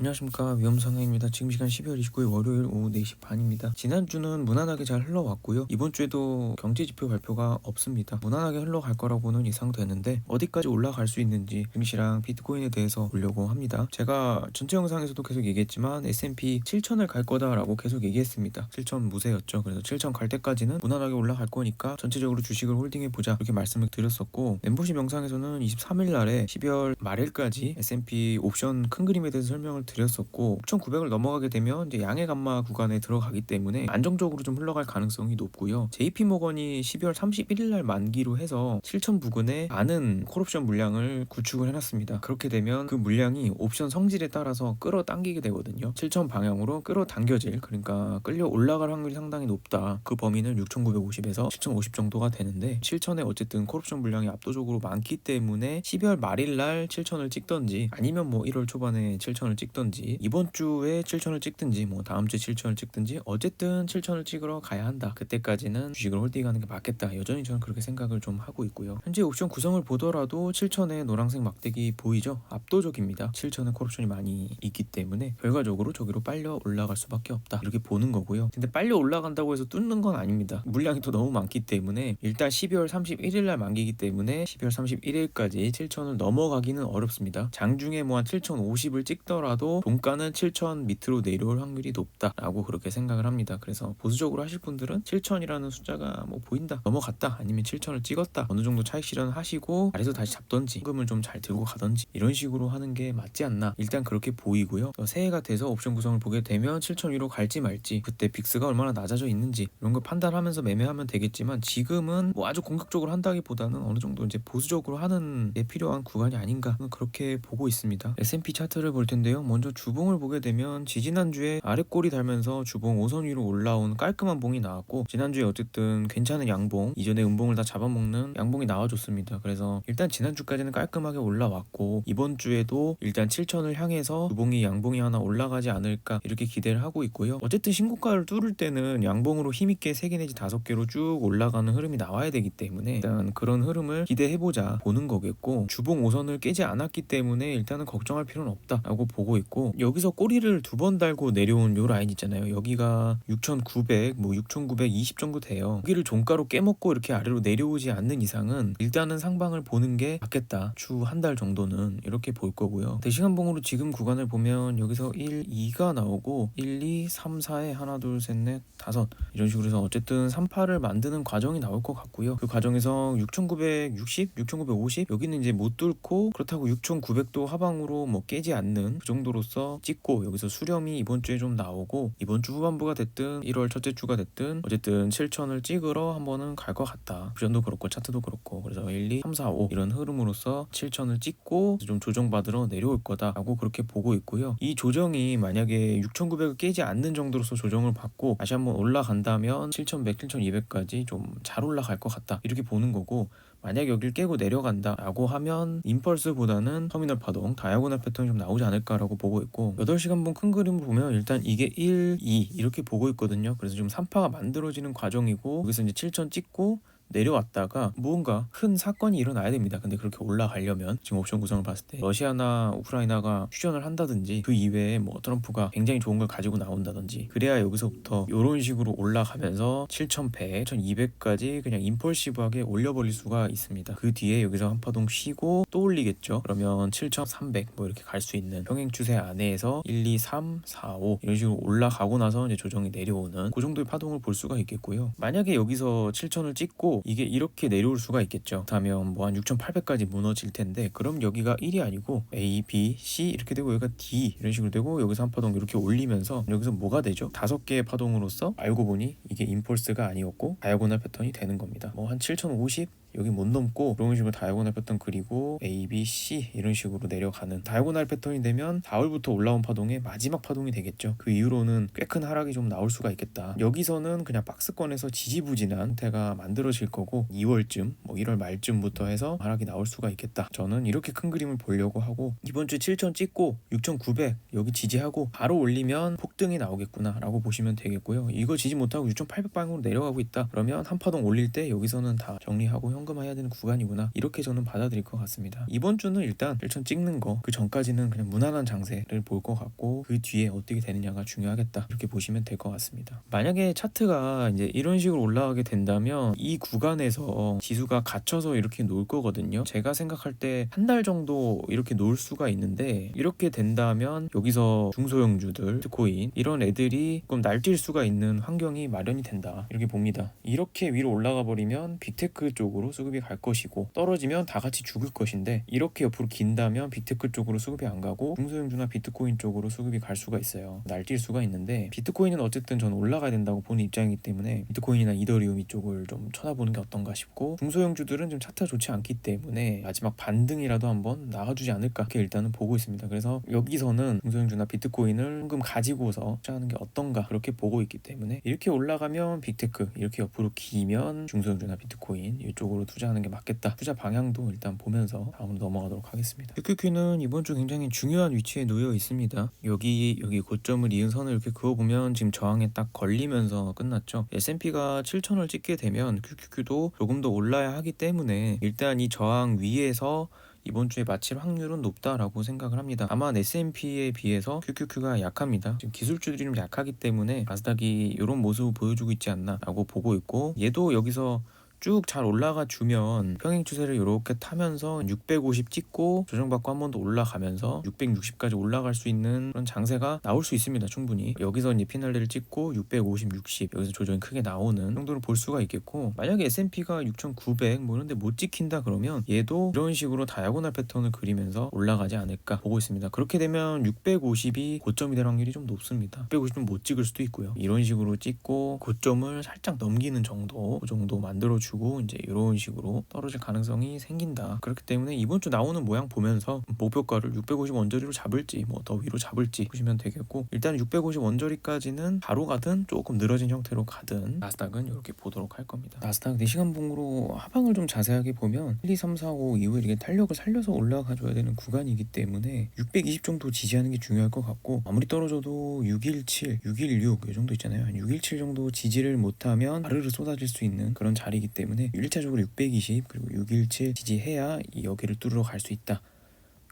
안녕하십니까, 위험상해입니다. 지금 시간 12월 29일 월요일 오후 4시 반입니다. 지난주는 무난하게 잘 흘러왔고요. 이번 주에도 경제지표 발표가 없습니다. 무난하게 흘러갈 거라고는 예상되는데 어디까지 올라갈 수 있는지 증시랑 비트코인에 대해서 보려고 합니다. 제가 전체 영상에서도 계속 얘기했지만 S&P 7천을 갈 거다라고 계속 얘기했습니다. 7천 무세였죠. 그래서 7천 갈 때까지는 무난하게 올라갈 거니까 전체적으로 주식을 홀딩해보자, 이렇게 말씀을 드렸었고, 멤버십 영상에서는 23일 날에 12월 말일까지 S&P 옵션 큰 그림에 대해서 설명을 드렸었고, 6,900을 넘어가게 되면 이제 양의 감마 구간에 들어가기 때문에 안정적으로 좀 흘러갈 가능성이 높고요. JP모건이 12월 31일 날 만기로 해서 7,000 부근에 많은 콜옵션 물량을 구축을 해놨습니다. 그렇게 되면 그 물량이 옵션 성질에 따라서 끌어당기게 되거든요. 7,000 방향으로 끌어당겨질, 그러니까 끌려 올라갈 확률이 상당히 높다. 그 범위는 6,950에서 7,050 정도가 되는데, 7,000에 어쨌든 콜옵션 물량이 압도적으로 많기 때문에 12월 말일 날 7,000을 찍던지, 아니면 뭐 1월 초반에 7,000을 찍던지, 이번 주에 7,000을 찍든지, 뭐 다음 주에 7,000을 찍든지, 어쨌든 7,000을 찍으러 가야 한다. 그때까지는 주식을 홀딩하는 게 맞겠다. 여전히 저는 그렇게 생각을 좀 하고 있고요. 현재 옵션 구성을 보더라도 7,000에 노란색 막대기 보이죠? 압도적입니다. 7,000에 콜옵션이 많이 있기 때문에 결과적으로 저기로 빨려 올라갈 수밖에 없다, 이렇게 보는 거고요. 근데 빨려 올라간다고 해서 뚫는 건 아닙니다. 물량이 또 너무 많기 때문에 일단 12월 31일 날 만기이기 때문에 12월 31일까지 7,000을 넘어가기는 어렵습니다. 장중에 뭐 한 7,050을 찍더라도 종가는 7,000 밑으로 내려올 확률이 높다라고 그렇게 생각을 합니다. 그래서 보수적으로 하실 분들은 7,000이라는 숫자가 뭐 보인다, 넘어갔다, 아니면 7,000을 찍었다, 어느 정도 차익 실현하시고 아래서 다시 잡던지 현금을 좀 잘 들고 가던지 이런 식으로 하는 게 맞지 않나, 일단 그렇게 보이고요. 새해가 돼서 옵션 구성을 보게 되면 7,000 위로 갈지 말지, 그때 빅스가 얼마나 낮아져 있는지 이런 걸 판단하면서 매매하면 되겠지만, 지금은 뭐 아주 공격적으로 한다기보다는 어느 정도 이제 보수적으로 하는 게 필요한 구간이 아닌가, 그렇게 보고 있습니다. S&P 차트를 볼 텐데요. 먼저 주봉을 보게 되면 지지난주에 아랫골이 달면서 주봉 5선 위로 올라온 깔끔한 봉이 나왔고, 지난주에 어쨌든 괜찮은 양봉, 이전에 음봉을 다 잡아먹는 양봉이 나와줬습니다. 그래서 일단 지난주까지는 깔끔하게 올라왔고, 이번 주에도 일단 7,000을 향해서 주봉이 양봉이 하나 올라가지 않을까, 이렇게 기대를 하고 있고요. 어쨌든 신고가를 뚫을 때는 양봉으로 힘있게 3개 내지 5개로 쭉 올라가는 흐름이 나와야 되기 때문에 일단 그런 흐름을 기대해보자 보는 거겠고, 주봉 5선을 깨지 않았기 때문에 일단은 걱정할 필요는 없다라고 보고 있고, 여기서 꼬리를 2번 달고 내려온 요 라인 있잖아요. 여기가 6,900, 뭐 6,920 정도 돼요. 여기를 종가로 깨먹고 이렇게 아래로 내려오지 않는 이상은 일단은 상방을 보는 게 맞겠다. 주 한 달 정도는 이렇게 볼 거고요. 대시간봉으로 지금 구간을 보면 여기서 1, 2가 나오고 1, 2, 3, 4에 하나, 둘, 셋, 넷, 다섯, 이런 식으로 해서 어쨌든 3파를 만드는 과정이 나올 것 같고요. 그 과정에서 6,960, 6,950 여기는 이제 못 뚫고, 그렇다고 6,900도 하방으로 뭐 깨지 않는 그 정도로서 찍고, 여기서 수렴이 이번 주에 좀 나오고, 이번 주 후반부가 됐든 1월 첫째 주가 됐든 어쨌든 7,000을 찍으러 한번은 갈 것 같다. 옵션도 그렇고 차트도 그렇고. 그래서 1, 2, 3, 4, 5 이런 흐름으로서 7,000을 찍고 좀 조정받으러 내려올 거다라고 그렇게 보고 있고요. 이 조정이 만약에 6,900을 깨지 않는 정도로서 조정을 받고 다시 한번 올라간다면 7,100, 7,200까지 좀 잘 올라갈 것 같다, 이렇게 보는 거고, 만약 여길 깨고 내려간다라고 하면 임펄스보다는 터미널 파동, 다이아고널 패턴이 좀 나오지 않을까라고 보고 있고, 8시간봉 큰 그림을 보면 일단 이게 1, 2 이렇게 보고 있거든요. 그래서 지금 3파가 만들어지는 과정이고, 여기서 이제 7,000 찍고 내려왔다가 무언가 큰 사건이 일어나야 됩니다. 근데 그렇게 올라가려면 지금 옵션 구성을 봤을 때 러시아나 우크라이나가 휴전을 한다든지, 그 이외에 뭐 트럼프가 굉장히 좋은 걸 가지고 나온다든지, 그래야 여기서부터 이런 식으로 올라가면서 7,100, 1,200까지 그냥 임펄시브하게 올려버릴 수가 있습니다. 그 뒤에 여기서 한 파동 쉬고 또 올리겠죠. 그러면 7,300 뭐 이렇게 갈 수 있는 평행 추세 안에서 1, 2, 3, 4, 5 이런 식으로 올라가고 나서 이제 조정이 내려오는 그 정도의 파동을 볼 수가 있겠고요. 만약에 여기서 7,000을 찍고 이게 이렇게 내려올 수가 있겠죠. 그렇다면 뭐 한 6,800까지 무너질 텐데, 그럼 여기가 1이 아니고 A, B, C 이렇게 되고 여기가 D 이런 식으로 되고, 여기서 한 파동 이렇게 올리면서 여기서 뭐가 되죠? 5개의 파동으로서 알고 보니 이게 임펄스가 아니었고 다이아고널 패턴이 되는 겁니다. 뭐 한 7,050 여기 못 넘고 그런 식으로 다이아고널 패턴 그리고 A, B, C 이런 식으로 내려가는 다이아고널 패턴이 되면 4월부터 올라온 파동의 마지막 파동이 되겠죠. 그 이후로는 꽤 큰 하락이 좀 나올 수가 있겠다. 여기서는 그냥 박스권에서 지지부진한 형태가 만들어질 거고, 2월쯤 뭐 1월 말쯤부터 해서 하락이 나올 수가 있겠다. 저는 이렇게 큰 그림을 보려고 하고, 이번 주 7,000 찍고 6,900 여기 지지하고 바로 올리면 폭등이 나오겠구나 라고 보시면 되겠고요. 이거 지지 못하고 6,800 방향으로 내려가고 있다 그러면 한 파동 올릴 때 여기서는 다 정리하고 현금화해야 되는 구간이구나, 이렇게 저는 받아들일 것 같습니다. 이번 주는 일단 1천 찍는 거, 그 전까지는 그냥 무난한 장세를 볼 것 같고 그 뒤에 어떻게 되느냐가 중요하겠다, 이렇게 보시면 될 것 같습니다. 만약에 차트가 이제 이런 식으로 올라가게 된다면 이 구간에서 지수가 갇혀서 이렇게 놀 거거든요. 제가 생각할 때 한 달 정도 이렇게 놀 수가 있는데, 이렇게 된다면 여기서 중소형주들, 비트코인 이런 애들이 조금 날뛸 수가 있는 환경이 마련이 된다, 이렇게 봅니다. 이렇게 위로 올라가 버리면 빅테크 쪽으로 수급이 갈 것이고, 떨어지면 다 같이 죽을 것인데, 이렇게 옆으로 긴다면 빅테크 쪽으로 수급이 안 가고 중소형주나 비트코인 쪽으로 수급이 갈 수가 있어요. 날뛸 수가 있는데, 비트코인은 어쨌든 저는 올라가야 된다고 보는 입장이기 때문에 비트코인이나 이더리움 이쪽을 좀 쳐다보는 게 어떤가 싶고, 중소형주들은 좀 차트가 좋지 않기 때문에 마지막 반등이라도 한번 나와주지 않을까, 이렇게 일단은 보고 있습니다. 그래서 여기서는 중소형주나 비트코인을 현금 가지고서 투자하는 게 어떤가, 그렇게 보고 있기 때문에 이렇게 올라가면 빅테크, 이렇게 옆으로 기면 중소형주나 비트코인 이쪽으로 투자하는 게 맞겠다. 투자 방향도 일단 보면서 다음으로 넘어가도록 하겠습니다. QQQ는 이번 주 굉장히 중요한 위치에 놓여 있습니다. 여기 고점을 이은 선을 이렇게 그어보면 지금 저항에 딱 걸리면서 끝났죠. S&P가 7천을 찍게 되면 QQQ도 조금 더 올라야 하기 때문에 일단 이 저항 위에서 이번 주에 마칠 확률은 높다라고 생각을 합니다. 다만 S&P에 비해서 QQQ가 약합니다. 지금 기술주들이 좀 약하기 때문에 나스닥이 이런 모습을 보여주고 있지 않나 라고 보고 있고, 얘도 여기서 쭉 잘 올라가 주면 평행 추세를 이렇게 타면서 650 찍고 조정받고 한 번 더 올라가면서 660까지 올라갈 수 있는 그런 장세가 나올 수 있습니다. 충분히 여기서 이제 피날레를 찍고 650, 60 여기서 조정이 크게 나오는 정도를 볼 수가 있겠고, 만약에 S&P가 6,900 뭐 이런데 못 찍힌다 그러면 얘도 이런 식으로 다이아고날 패턴을 그리면서 올라가지 않을까 보고 있습니다. 그렇게 되면 650이 고점이 될 확률이 좀 높습니다. 650은 못 찍을 수도 있고요. 이런 식으로 찍고 고점을 살짝 넘기는 정도, 그 정도 만들어주고 이제 이런 식으로 떨어질 가능성이 생긴다. 그렇기 때문에 이번 주 나오는 모양 보면서 목표가를 650 원저리로 잡을지 뭐 더 위로 잡을지 보시면 되겠고, 일단 650 원저리까지는 바로 가든 조금 늘어진 형태로 가든 나스닥은 이렇게 보도록 할 겁니다. 나스닥 4시간 봉으로 하방을 좀 자세하게 보면 1, 2, 3, 4, 5 이후에 이게 탄력을 살려서 올라가 줘야 되는 구간이기 때문에 620 정도 지지하는 게 중요할 것 같고, 아무리 떨어져도 617, 616 이 정도 있잖아요. 617 정도 지지를 못하면 아르르 쏟아질 수 있는 그런 자리이기 때문에 1차적으로 620 그리고 617 지지해야 이 여기를 뚫으러 갈 수 있다.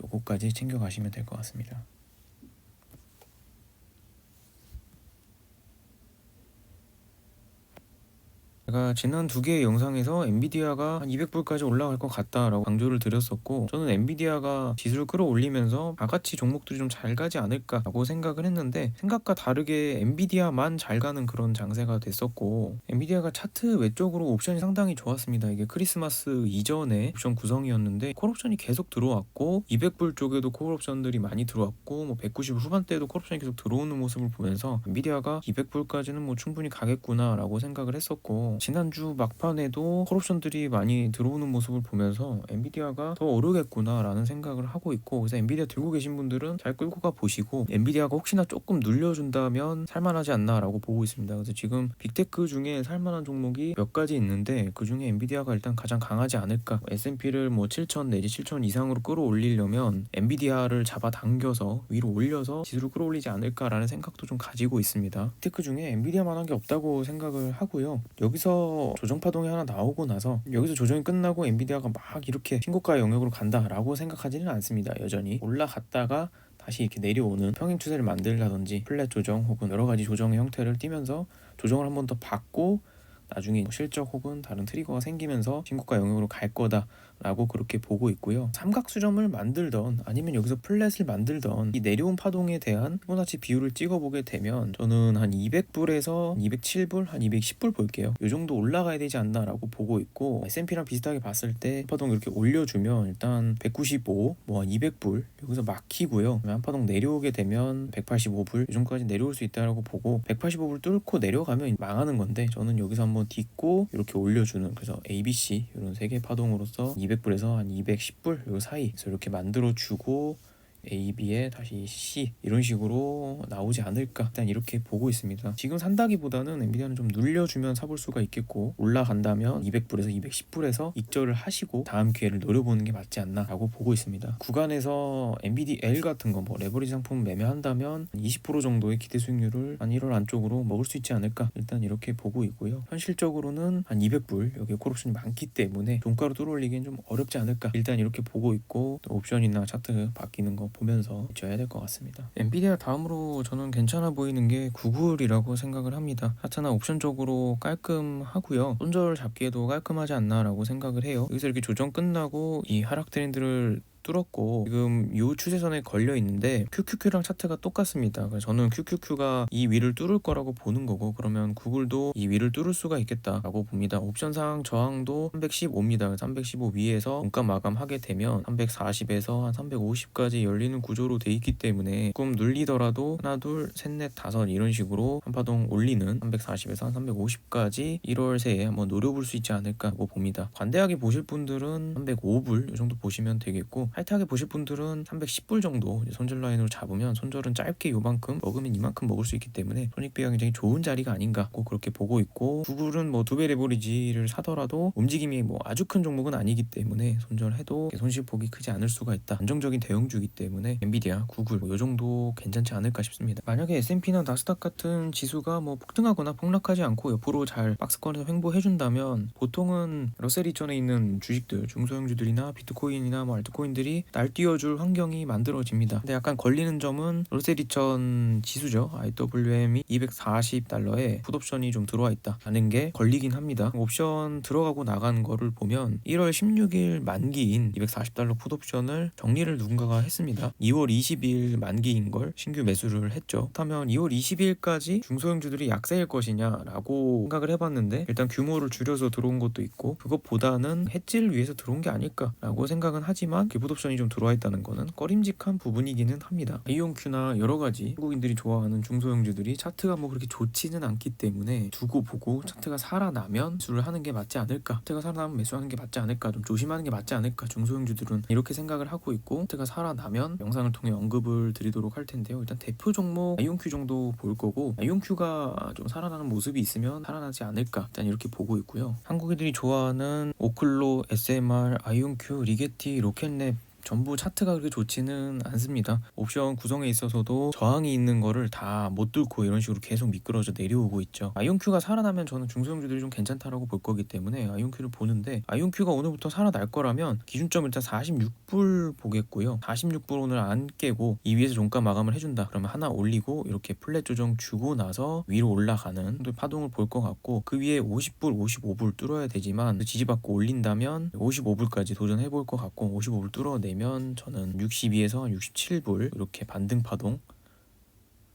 요거까지 챙겨가시면 될 것 같습니다. 제가 지난 두 개의 영상에서 엔비디아가 한 200불까지 올라갈 것 같다라고 강조를 드렸었고, 저는 엔비디아가 지수를 끌어올리면서 다같이 종목들이 좀 잘 가지 않을까라고 생각을 했는데, 생각과 다르게 엔비디아만 잘 가는 그런 장세가 됐었고, 엔비디아가 차트 외적으로 옵션이 상당히 좋았습니다. 이게 크리스마스 이전에 옵션 구성이었는데 콜옵션이 계속 들어왔고, 200불 쪽에도 콜옵션들이 많이 들어왔고, 뭐 190불 후반대에도 콜옵션이 계속 들어오는 모습을 보면서 엔비디아가 200불까지는 뭐 충분히 가겠구나라고 생각을 했었고, 지난주 막판에도 콜옵션들이 많이 들어오는 모습을 보면서 엔비디아가 더 오르겠구나라는 생각을 하고 있고, 그래서 엔비디아 들고 계신 분들은 잘 끌고 가 보시고, 엔비디아가 혹시나 조금 눌려준다면 살만하지 않나라고 보고 있습니다. 그래서 지금 빅테크 중에 살만한 종목이 몇 가지 있는데 그 중에 엔비디아가 일단 가장 강하지 않을까. S&P를 뭐 7천 내지 7천 이상으로 끌어올리려면 엔비디아를 잡아당겨서 위로 올려서 지수를 끌어올리지 않을까라는 생각도 좀 가지고 있습니다. 빅테크 중에 엔비디아만한 게 없다고 생각을 하고요. 여기서 조정 파동이 하나 나오고 나서 여기서 조정이 끝나고 엔비디아가 막 이렇게 신고가 영역으로 간다라고 생각하지는 않습니다. 여전히 올라갔다가 다시 이렇게 내려오는 평행 추세를 만들다든지 플랫 조정 혹은 여러 가지 조정의 형태를 띠면서 조정을 한 번 더 받고 나중에 실적 혹은 다른 트리거가 생기면서 신고가 영역으로 갈 거다라고 그렇게 보고 있고요. 삼각수렴을 만들던 아니면 여기서 플랫을 만들던 이 내려온 파동에 대한 피보나치 비율을 찍어보게 되면 저는 한 200불에서 207불, 한 210불 볼게요. 이 정도 올라가야 되지 않나라고 보고 있고, S&P랑 비슷하게 봤을 때 파동 이렇게 올려주면 일단 195, 뭐 한 200불 여기서 막히고요. 한 파동 내려오게 되면 185불 이 정도까지 내려올 수 있다라고 보고, 185불 뚫고 내려가면 망하는 건데 저는 여기서 한번 딛고 이렇게 올려주는, 그래서 ABC 이런 세 개 파동으로서 200불에서 한 210불 요 사이에서 이렇게 만들어주고 A, B에 다시 C 이런 식으로 나오지 않을까 일단 이렇게 보고 있습니다. 지금 산다기보다는 엔비디아는 좀 눌려주면 사볼 수가 있겠고 올라간다면 200불에서 210불에서 익절을 하시고 다음 기회를 노려보는 게 맞지 않나 라고 보고 있습니다. 구간에서 NVDL 같은 거 뭐 레버리지 상품 매매한다면 20% 정도의 기대 수익률을 한 1월 안쪽으로 먹을 수 있지 않을까 일단 이렇게 보고 있고요. 현실적으로는 한 200불 여기 콜옵션이 많기 때문에 종가로 뚫어올리기엔 좀 어렵지 않을까 일단 이렇게 보고 있고 또 옵션이나 차트 바뀌는 거 보면서 줘야 될 것 같습니다. 엔비디아 다음으로 저는 괜찮아 보이는 게 구글이라고 생각을 합니다. 차트나 옵션 쪽으로 깔끔하고요. 손절 잡기에도 깔끔하지 않나 라고 생각을 해요. 여기서 이렇게 조정 끝나고 이 하락 트렌드를 뚫었고 지금 이 추세선에 걸려 있는데 QQQ랑 차트가 똑같습니다. 그래서 저는 QQQ가 이 위를 뚫을 거라고 보는 거고 그러면 구글도 이 위를 뚫을 수가 있겠다라고 봅니다. 옵션상 저항도 315입니다. 315 위에서 원가 마감하게 되면 340에서 한 350까지 열리는 구조로 돼 있기 때문에 조금 눌리더라도 하나 둘 셋 넷 다섯 이런 식으로 한 파동 올리는 340에서 한 350까지 1월 새에 한번 노려볼 수 있지 않을까라고 봅니다. 관대하게 보실 분들은 305불 이 정도 보시면 되겠고 하이트하게 보실 분들은 310불 정도 손절 라인으로 잡으면 손절은 짧게 요만큼 먹으면 이만큼 먹을 수 있기 때문에 손익비가 굉장히 좋은 자리가 아닌가 꼭 그렇게 보고 있고 구글은 뭐 2배 레버리지를 사더라도 움직임이 뭐 아주 큰 종목은 아니기 때문에 손절해도 손실폭이 크지 않을 수가 있다. 안정적인 대형주이기 때문에 엔비디아, 구글 뭐 이 정도 괜찮지 않을까 싶습니다. 만약에 S&P나 나스닥 같은 지수가 뭐 폭등하거나 폭락하지 않고 옆으로 잘 박스권에서 횡보해준다면 보통은 러셀 2000에 있는 주식들 중소형주들이나 비트코인이나 뭐 알트코인들 날뛰어줄 환경이 만들어집니다. 근데 약간 걸리는 점은 러셀 2000 지수죠. IWM이 240달러에 풋옵션이 좀 들어와 있다라는 게 걸리긴 합니다. 옵션 들어가고 나간 거를 보면 1월 16일 만기인 240달러 풋옵션을 정리를 누군가가 했습니다. 2월 20일 만기인 걸 신규 매수를 했죠. 그렇다면 2월 20일까지 중소형주들이 약세일 것이냐라고 생각을 해봤는데 일단 규모를 줄여서 들어온 것도 있고 그것보다는 해지를 위해서 들어온 게 아닐까라고 생각은 하지만 옵션이 좀 들어와 있다는 거는 꺼림직한 부분이기는 합니다. 아이온큐나 여러 가지 한국인들이 좋아하는 중소형주들이 차트가 뭐 그렇게 좋지는 않기 때문에 두고 보고 차트가 살아나면 매수를 하는 게 맞지 않을까 차트가 살아나면 매수하는 게 맞지 않을까 좀 조심하는 게 맞지 않을까 중소형주들은 이렇게 생각을 하고 있고 차트가 살아나면 영상을 통해 언급을 드리도록 할 텐데요. 일단 대표 종목 아이온큐 정도 볼 거고 아이온큐가 좀 살아나는 모습이 있으면 살아나지 않을까 일단 이렇게 보고 있고요. 한국인들이 좋아하는 오클로, SMR, 아이온큐, 리게티, 로켓랩 전부 차트가 그렇게 좋지는 않습니다. 옵션 구성에 있어서도 저항이 있는 거를 다 못 뚫고 이런 식으로 계속 미끄러져 내려오고 있죠. 아이온큐가 살아나면 저는 중소형주들이 좀 괜찮다라고 볼 거기 때문에 아이온큐를 보는데 아이온큐가 오늘부터 살아날 거라면 기준점 일단 46불 보겠고요. 46불 오늘 안 깨고 이 위에서 종가 마감을 해준다. 그러면 하나 올리고 이렇게 플랫 조정 주고 나서 위로 올라가는 파동을 볼 것 같고 그 위에 50불, 55불 뚫어야 되지만 지지받고 올린다면 55불까지 도전해 볼 것 같고 55불 뚫어내면 저는 62에서 67불 이렇게 반등 파동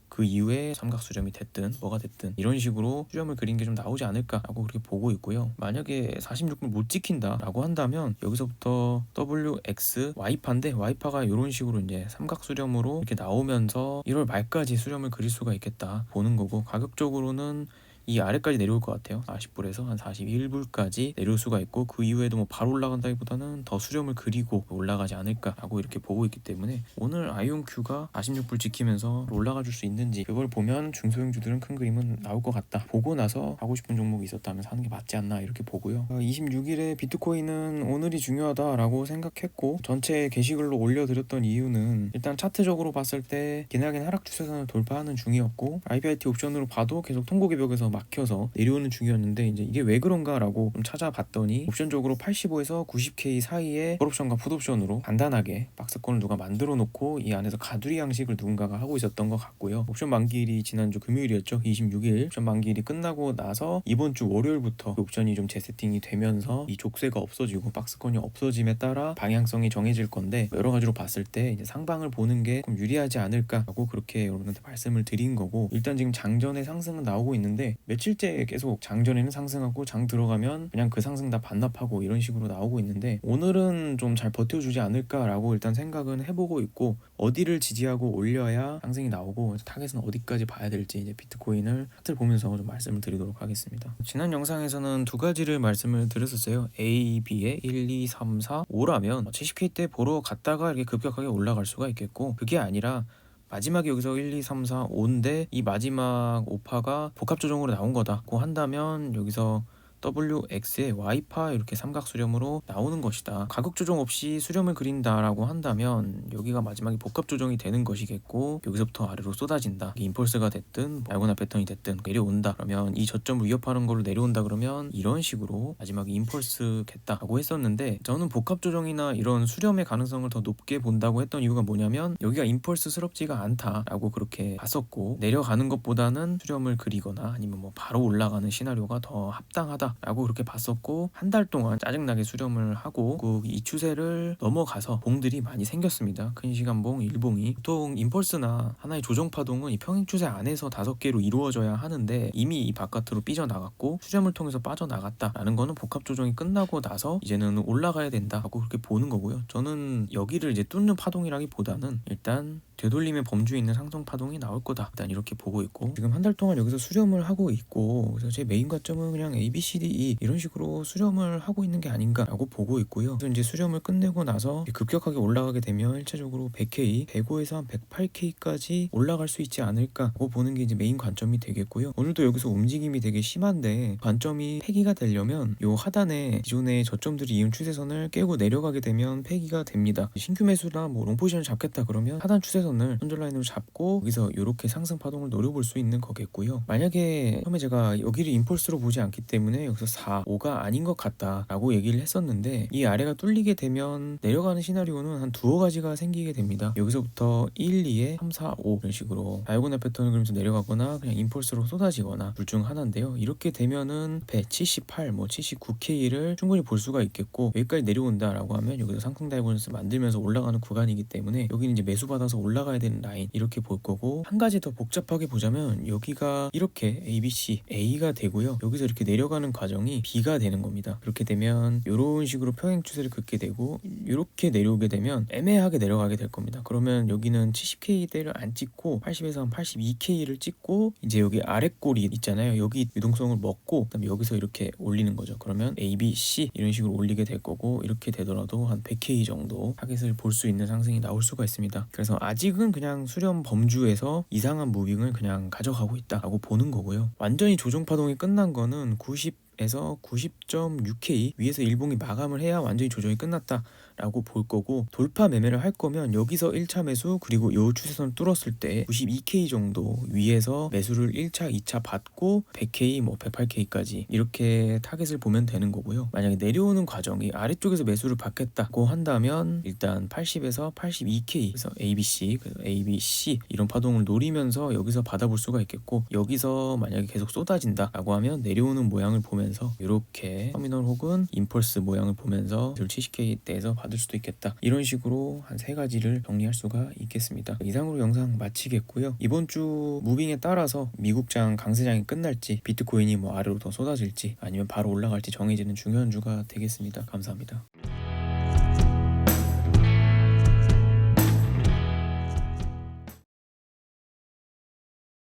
그 이후에 삼각수렴이 됐든 뭐가 됐든 이런 식으로 수렴을 그린 게 좀 나오지 않을까라고 그렇게 보고 있고요. 만약에 46불 못 지킨다라고 한다면 여기서부터 WX Y파인데 Y파가 이런 식으로 이제 삼각수렴으로 이렇게 나오면서 1월 말까지 수렴을 그릴 수가 있겠다 보는 거고 가격적으로는 이 아래까지 내려올 것 같아요. 40불에서 한 41불까지 내려올 수가 있고 그 이후에도 뭐 바로 올라간다기보다는 더 수렴을 그리고 올라가지 않을까라고 이렇게 보고 있기 때문에 오늘 아이온큐가 46불 지키면서 올라가 줄 수 있는지 그걸 보면 중소형주들은 큰 그림은 나올 것 같다. 보고 나서 하고 싶은 종목이 있었다면 사는 게 맞지 않나 이렇게 보고요. 26일에 비트코인은 오늘이 중요하다라고 생각했고 전체 게시글로 올려드렸던 이유는 일단 차트적으로 봤을 때 기나긴 하락 추세선을 돌파하는 중이었고 IBIT 옵션으로 봐도 계속 통곡의 벽에서 막혀서 내려오는 중이었는데 이제 이게 왜 그런가라고 좀 찾아봤더니 옵션적으로 85에서 90K 사이에 콜옵션과 풋옵션으로 간단하게 박스권을 누가 만들어 놓고 이 안에서 가두리 양식을 누군가가 하고 있었던 것 같고요. 옵션 만기일이 지난주 금요일이었죠. 26일 옵션 만기일이 끝나고 나서 이번 주 월요일부터 그 옵션이 좀 재세팅이 되면서 이 족쇄가 없어지고 박스권이 없어짐에 따라 방향성이 정해질 건데 여러 가지로 봤을 때 이제 상방을 보는 게 좀 유리하지 않을까라고 그렇게 여러분한테 말씀을 드린 거고 일단 지금 장전의 상승은 나오고 있는데 며칠째 계속 장전에는 상승하고 장 들어가면 그냥 그 상승 다 반납하고 이런 식으로 나오고 있는데, 오늘은 좀 잘 버텨주지 않을까라고 일단 생각은 해보고 있고, 어디를 지지하고 올려야 상승이 나오고 타겟은 어디까지 봐야 될지 이제 비트코인을 차트를 보면서 좀 말씀을 드리도록 하겠습니다. 지난 영상에서는 두 가지를 말씀을 드렸었어요. A, B에 1, 2, 3, 4, 5라면 70K 때 보러 갔다가 이렇게 급격하게 올라갈 수가 있겠고, 그게 아니라 마지막에 여기서 1, 2, 3, 4, 5인데 이 마지막 5파가 복합 조정으로 나온 거다고 한다면 여기서 WX의 Y파 이렇게 삼각 수렴으로 나오는 것이다. 가격 조정 없이 수렴을 그린다라고 한다면 여기가 마지막에 복합 조정이 되는 것이겠고, 여기서부터 아래로 쏟아진다. 임펄스가 됐든 말고나 패턴이 됐든 내려온다. 그러면 이 저점을 위협하는 걸로 내려온다. 그러면 이런 식으로 마지막에 임펄스겠다라고 했었는데, 저는 복합 조정이나 이런 수렴의 가능성을 더 높게 본다고 했던 이유가 뭐냐면, 여기가 임펄스스럽지가 않다라고 그렇게 봤었고, 내려가는 것보다는 수렴을 그리거나 아니면 뭐 바로 올라가는 시나리오가 더 합당하다 라고 그렇게 봤었고, 한 달 동안 짜증나게 수렴을 하고 이 추세를 넘어가서 봉들이 많이 생겼습니다. 큰 시간봉, 일봉이. 보통 임펄스나 하나의 조정 파동은 이 평행 추세 안에서 5개로 이루어져야 하는데, 이미 이 바깥으로 삐져나갔고 수렴을 통해서 빠져나갔다라는 거는 복합 조정이 끝나고 나서 이제는 올라가야 된다라고 그렇게 보는 거고요. 저는 여기를 이제 뚫는 파동이라기보다는 일단 되돌림의 범주에 있는 상승 파동이 나올 거다, 일단 이렇게 보고 있고, 지금 한 달 동안 여기서 수렴을 하고 있고, 그래서 제 메인 관점은 그냥 A, B, C, D, E 이런 식으로 수렴을 하고 있는 게 아닌가라고 보고 있고요. 그래서 이제 수렴을 끝내고 나서 급격하게 올라가게 되면 1차적으로 100K, 105에서 한 108K까지 올라갈 수 있지 않을까라고 보는 게 이제 메인 관점이 되겠고요. 오늘도 여기서 움직임이 되게 심한데, 관점이 폐기가 되려면 요 하단에 기존의 저점들이 이은 추세선을 깨고 내려가게 되면 폐기가 됩니다. 신규 매수나 뭐 롱포지션을 잡겠다 그러면 하단 추세선을 손절라인으로 잡고 여기서 이렇게 상승 파동을 노려볼 수 있는 거겠고요. 만약에 처음에 제가 여기를 임펄스로 보지 않기 때문에 여기서 4, 5가 아닌 것 같다 라고 얘기를 했었는데, 이 아래가 뚫리게 되면 내려가는 시나리오는 한 두어 가지가 생기게 됩니다. 여기서부터 1, 2에 3, 4, 5 이런 식으로 다이아고날 패턴을 그리면서 내려가거나 그냥 임펄스로 쏟아지거나 둘 중 하나인데요. 이렇게 되면은 178, 뭐 79K를 충분히 볼 수가 있겠고, 여기까지 내려온다 라고 하면 여기서 상승 다이버전스 만들면서 올라가는 구간이기 때문에 여기는 이제 매수 받아서 올라가야 되는 라인 이렇게 볼 거고, 한 가지 더 복잡하게 보자면 여기가 이렇게 ABC, A가 되고요. 여기서 이렇게 내려가는 과정이 B가 되는 겁니다. 그렇게 되면 이런 식으로 평행 추세를 긋게 되고, 이렇게 내려오게 되면 애매하게 내려가게 될 겁니다. 그러면 여기는 70K대를 안 찍고 80에서 한 82K를 찍고, 이제 여기 아랫골이 있잖아요. 여기 유동성을 먹고 그다음에 여기서 이렇게 올리는 거죠. 그러면 A, B, C 이런 식으로 올리게 될 거고, 이렇게 되더라도 한 100K 정도 타겟을 볼 수 있는 상승이 나올 수가 있습니다. 그래서 아직은 그냥 수렴 범주에서 이상한 무빙을 그냥 가져가고 있다라고 보는 거고요. 완전히 조정 파동이 끝난 거는 90에서 90.6K 위에서 일봉이 마감을 해야 완전히 조정이 끝났다 라고 볼 거고, 돌파 매매를 할 거면 여기서 1차 매수 그리고 요 추세선을 뚫었을 때 92K 정도 위에서 매수를 1차 2차 받고 100K 뭐 108K까지 이렇게 타겟을 보면 되는 거고요. 만약에 내려오는 과정이 아래쪽에서 매수를 받겠다고 한다면 일단 80에서 82K, 그래서 ABC, 그래서 ABC 이런 파동을 노리면서 여기서 받아볼 수가 있겠고, 여기서 만약에 계속 쏟아진다 라고 하면 내려오는 모양을 보면서 이렇게 터미널 혹은 임펄스 모양을 보면서 70K대에서 받을 수도 있겠다, 이런 식으로 한 3가지를 정리할 수가 있겠습니다. 이상으로 영상 마치겠고요. 이번 주 무빙에 따라서 미국장 강세장이 끝날지, 비트코인이 뭐 아래로 더 쏟아질지 아니면 바로 올라갈지 정해지는 중요한 주가 되겠습니다. 감사합니다.